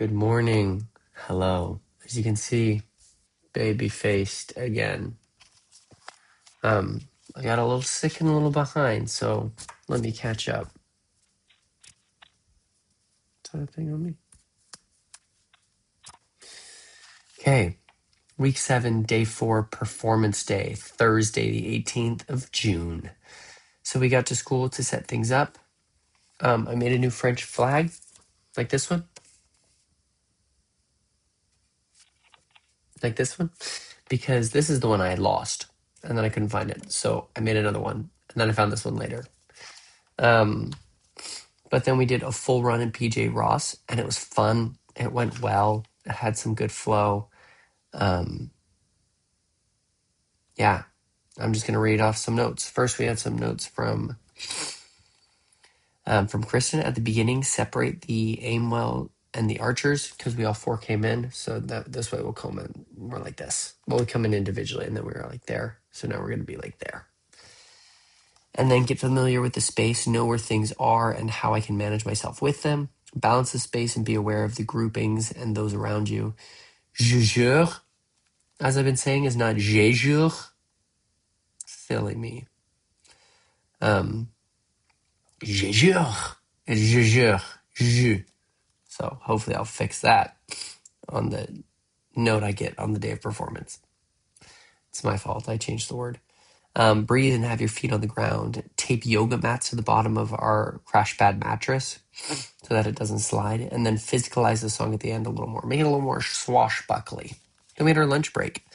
Good morning. Hello. As you can see, baby-faced again. I got a little sick and a little behind, so let me catch up. Is that a thing on me? Okay. Week 7, day 4, performance day, Thursday, the 18th of June. So we got to school to set things up. I made a new French flag, like this one, because this is the one I had lost, and then I couldn't find it. So I made another one, and then I found this one later. But then we did a full run in PJ Ross, and it was fun. It went well. It had some good flow. Yeah, I'm just going to read off some notes. First, we had some notes from Kristen at the beginning. Separate the Aimwell and the Archers because we all four came in. So that this way we'll come in more like this. Well, we come in individually, and then we were like there. So now we're going to be like there. And then get familiar with the space, know where things are and how I can manage myself with them. Balance the space and be aware of the groupings and those around you. Je jure, as I've been saying, is not je jure. Silly me. Je jure. It's je jure. Je. So hopefully I'll fix that on the note I get on the day of performance. It's my fault. I changed the word. Breathe and have your feet on the ground. Tape yoga mats to the bottom of our crash pad mattress so that it doesn't slide. And then physicalize the song at the end a little more. Make it a little more swashbuckly. Then we had our lunch break.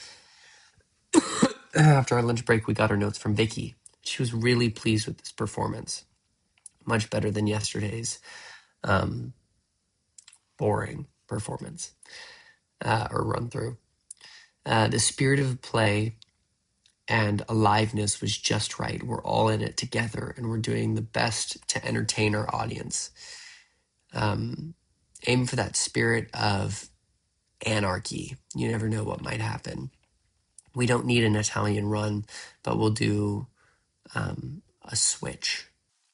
After our lunch break, we got our notes from Vicky. She was really pleased with this performance. Much better than yesterday's boring performance or run through. The spirit of play and aliveness was just right. We're all in it together and we're doing the best to entertain our audience. Aim for that spirit of anarchy. You never know what might happen. We don't need an Italian run, but we'll do a switch.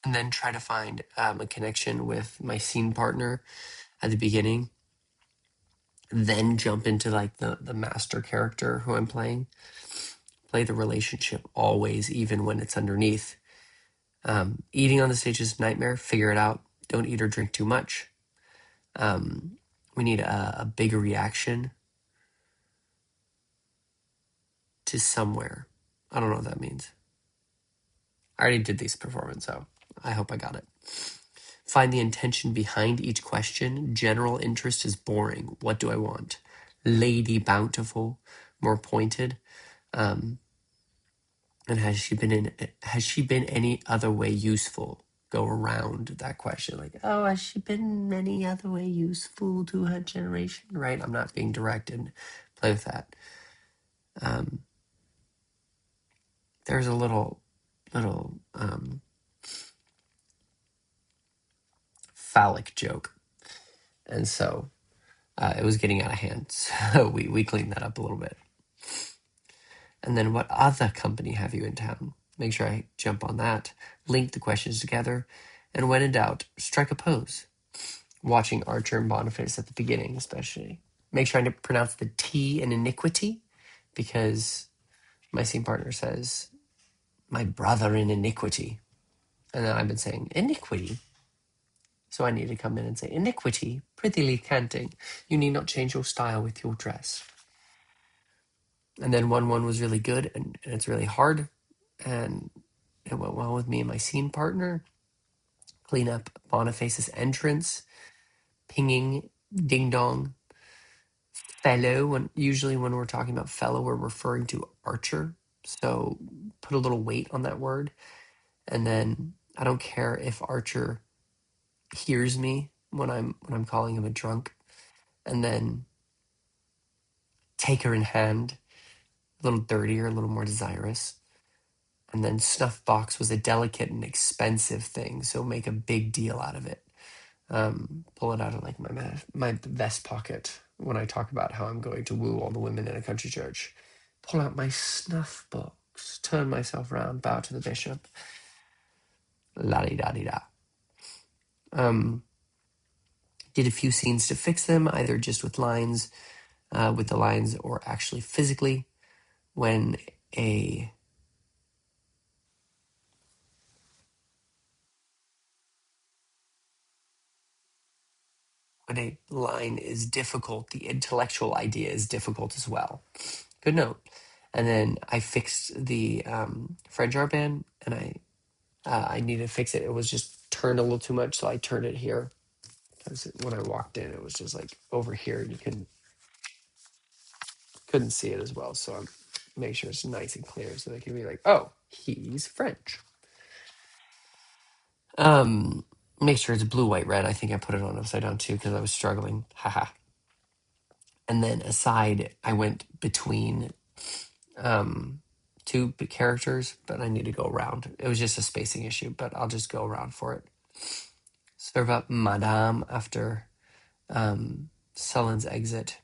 And then try to find a connection with my scene partner at the beginning. Then jump into like the master character who I'm playing. Play the relationship always, even when it's underneath. Eating on the stage is a nightmare. Figure it out. Don't eat or drink too much. We need a bigger reaction to somewhere. I don't know what that means. I already did these performance, so I hope I got it. Find the intention behind each question. General interest is boring. What do I want? Lady Bountiful, more pointed. And has she been any other way useful? Go around that question like, oh, has she been any other way useful to her generation? Right? I'm not being direct and play with that. There's a little phallic joke, and so it was getting out of hand. So we cleaned that up a little bit. And then what other company have you in town? Make sure I jump on that. Link the questions together. And when in doubt, strike a pose. Watching Archer and Boniface at the beginning, especially. Make sure I pronounce the T in iniquity, because my scene partner says, my brother in iniquity. And then I've been saying, iniquity. So I need to come in and say, iniquity, prettily canting. You need not change your style with your dress. And then 1-1 was really good, and it's really hard. And it went well with me and my scene partner. Clean up Boniface's entrance, pinging, ding dong, fellow. Usually when we're talking about fellow, we're referring to Archer. So put a little weight on that word. And then I don't care if Archer hears me when I'm calling him a drunk. And then take her in hand, a little dirtier, a little more desirous. And then snuff box was a delicate and expensive thing, so make a big deal out of it. Pull it out of like my vest pocket when I talk about how I'm going to woo all the women in a country church. Pull out my snuff box, turn myself around, bow to the bishop. La-di-da-di-da. Did a few scenes to fix them, either just with lines, with the lines, or actually physically. When a when a line is difficult, the intellectual idea is difficult as well. Good note. And then I fixed the Fred jar band, and I needed to fix it. It was just turned a little too much, so I turned it here. Because when I walked in, it was just like over here, and you couldn't see it as well. So I'm make sure it's nice and clear, so they can be like, "Oh, he's French." Um, Make sure it's blue, white, red. I think I put it on upside down too because I was struggling. Haha. And then aside, I went between two characters, but I need to go around. It was just a spacing issue, but I'll just go around for it. Serve up Madame after Sullen's exit,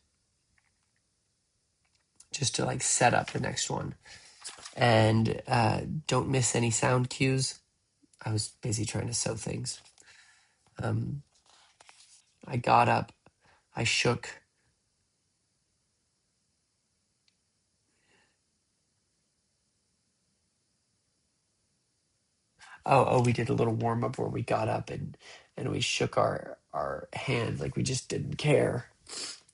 just to like set up the next one. And don't miss any sound cues. I was busy trying to sew things. I got up, I shook. Oh, we did a little warm up where we got up and we shook our hands like we just didn't care.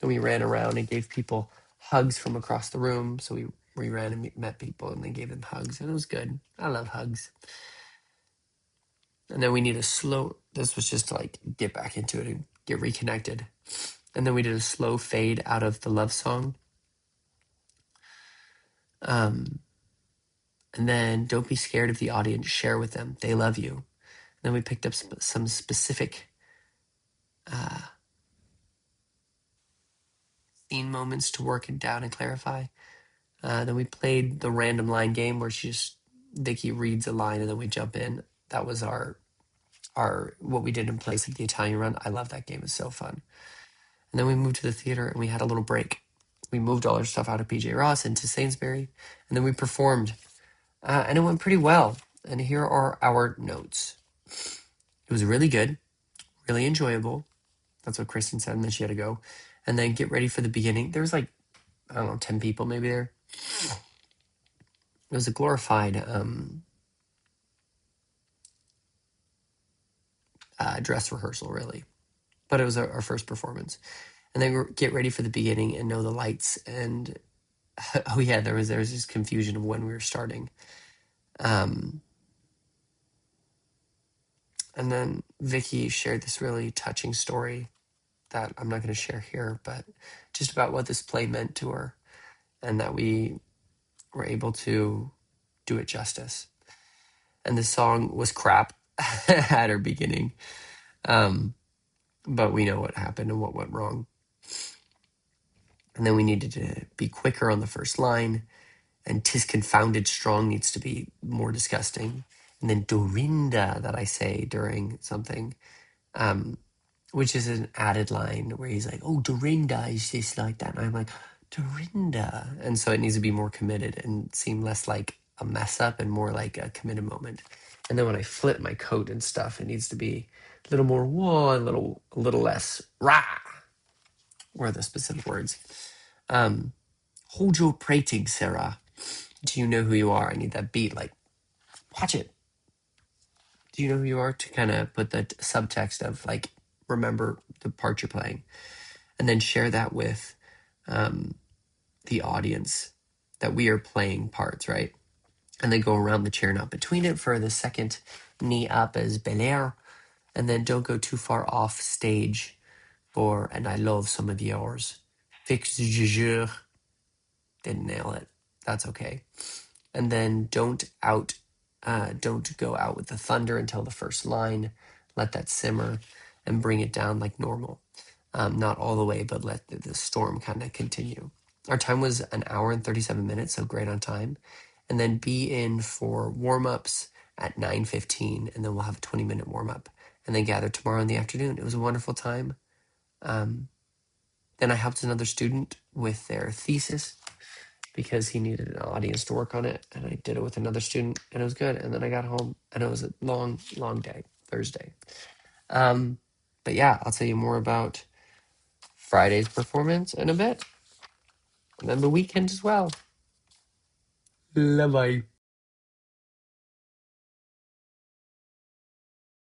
And we ran around and gave people hugs from across the room. So we ran and met people and then gave them hugs, and it was good. I love hugs. And then we need a slow. This was just to like get back into it and get reconnected. And then we did a slow fade out of the love song. And then don't be scared of the audience. Share with them. They love you. And then we picked up some specific scene moments to work it down and clarify. Then we played the random line game where Vicky reads a line and then we jump in. That was our what we did in place of the Italian run. I love that game. It's so fun. And then we moved to the theater and we had a little break. We moved all our stuff out of PJ Ross into Sainsbury, and then we performed, and it went pretty well. And here are our notes. It was really good, really enjoyable. That's what Kristen said, and then she had to go. And then get ready for the beginning. There was like, I don't know, 10 people maybe there. It was a glorified dress rehearsal, really. But it was our first performance. And then get ready for the beginning and know the lights. And oh yeah, there was this confusion of when we were starting. And then Vicky shared this really touching story that I'm not going to share here, but just about what this play meant to her and that we were able to do it justice. And the song was crap at her beginning. But we know what happened and what went wrong. And then we needed to be quicker on the first line. And "'tis confounded strong" needs to be more disgusting. And then Dorinda, that I say during something, which is an added line where he's like, "Oh, Dorinda is just like that." And I'm like, "Dorinda." And so it needs to be more committed and seem less like a mess up and more like a committed moment. And then when I flip my coat and stuff, it needs to be a little more whoa, a little less rah, were the specific words. Hold your prating, Sarah. Do you know who you are? I need that beat. Like, watch it. Do you know who you are? To kind of put the subtext of like, remember the part you're playing, and then share that with the audience that we are playing parts, right? And then go around the chair, not between it, for the second knee up as Bel Air, and then don't go too far off stage for "and I love some of yours." Fix du jour. Didn't nail it. That's okay. And then don't go out with the thunder until the first line. Let that simmer and bring it down like normal. Not all the way, but let the storm kind of continue. Our time was an hour and 37 minutes, so great on time. And then be in for warm-ups at 9:15, and then we'll have a 20-minute warm-up. And then gather tomorrow in the afternoon. It was a wonderful time. Then I helped another student with their thesis because he needed an audience to work on it, and I did it with another student, and it was good. And then I got home, and it was a long, long day, Thursday. But yeah, I'll tell you more about Friday's performance in a bit. And then the weekend as well. Bye.